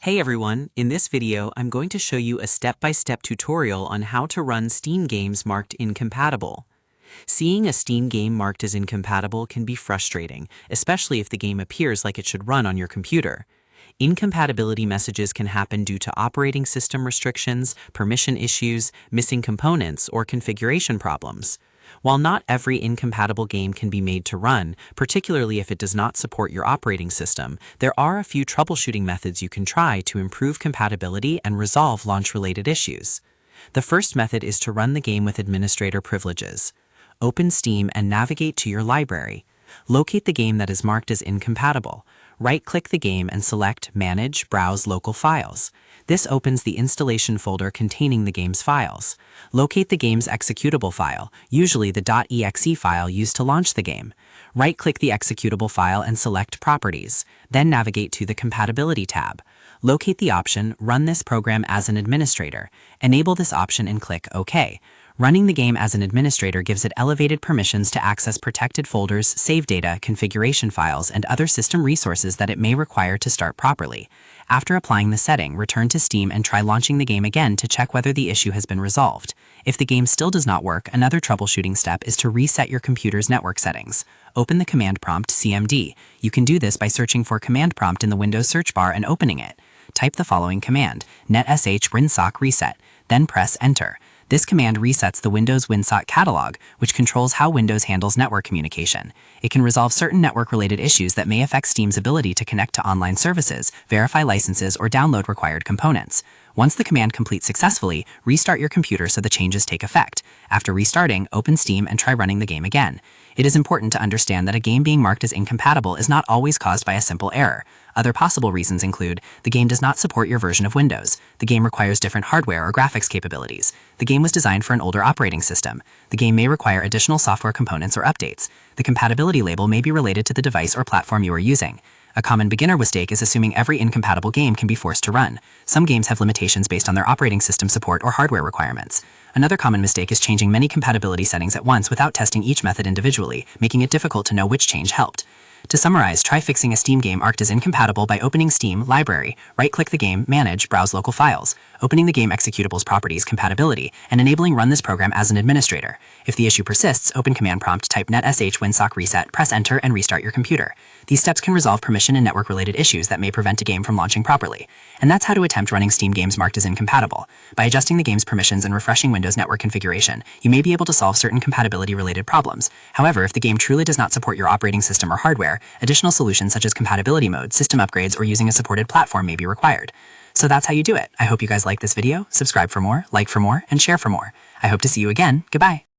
Hey everyone, in this video I'm going to show you a step-by-step tutorial on how to run Steam games marked incompatible. Seeing a Steam game marked as incompatible can be frustrating, especially if the game appears like it should run on your computer. Incompatibility messages can happen due to operating system restrictions, permission issues, missing components, or configuration problems. While not every incompatible game can be made to run, particularly if it does not support your operating system, there are a few troubleshooting methods you can try to improve compatibility and resolve launch-related issues. The first method is to run the game with administrator privileges. Open Steam and navigate to your library. Locate the game that is marked as incompatible. Right-click the game and select Manage, Browse Local Files. This opens the installation folder containing the game's files. Locate the game's executable file, usually the .exe file used to launch the game. Right-click the executable file and select Properties. Then navigate to the Compatibility tab. Locate the option Run this program as an administrator. Enable this option and click OK. Running the game as an administrator gives it elevated permissions to access protected folders, save data, configuration files, and other system resources that it may require to start properly. After applying the setting, return to Steam and try launching the game again to check whether the issue has been resolved. If the game still does not work, another troubleshooting step is to reset your computer's network settings. Open the command prompt CMD. You can do this by searching for command prompt in the Windows search bar and opening it. Type the following command, netsh winsock reset, then press Enter. This command resets the Windows WinSock catalog, which controls how Windows handles network communication. It can resolve certain network-related issues that may affect Steam's ability to connect to online services, verify licenses, or download required components. Once the command completes successfully, restart your computer so the changes take effect. After restarting, open Steam and try running the game again. It is important to understand that a game being marked as incompatible is not always caused by a simple error. Other possible reasons include the game does not support your version of Windows, the game requires different hardware or graphics capabilities, the game was designed for an older operating system, the game may require additional software components or updates, the compatibility label may be related to the device or platform you are using. A common beginner mistake is assuming every incompatible game can be forced to run. Some games have limitations based on their operating system support or hardware requirements. Another common mistake is changing many compatibility settings at once without testing each method individually, making it difficult to know which change helped. To summarize, try fixing a Steam game marked as incompatible by opening Steam, Library, right-click the game, Manage, Browse Local Files, opening the game executable's Properties, Compatibility, and enabling Run this program as an administrator. If the issue persists, open command prompt, type netsh winsock reset, press Enter, and restart your computer. These steps can resolve permission and network-related issues that may prevent a game from launching properly. And that's how to attempt running Steam games marked as incompatible. By adjusting the game's permissions and refreshing Windows network configuration, you may be able to solve certain compatibility-related problems. However, if the game truly does not support your operating system or hardware, additional solutions such as compatibility mode, system upgrades, or using a supported platform may be required. So that's how you do it. I hope you guys like this video. Subscribe for more, like for more, and share for more. I hope to see you again. Goodbye.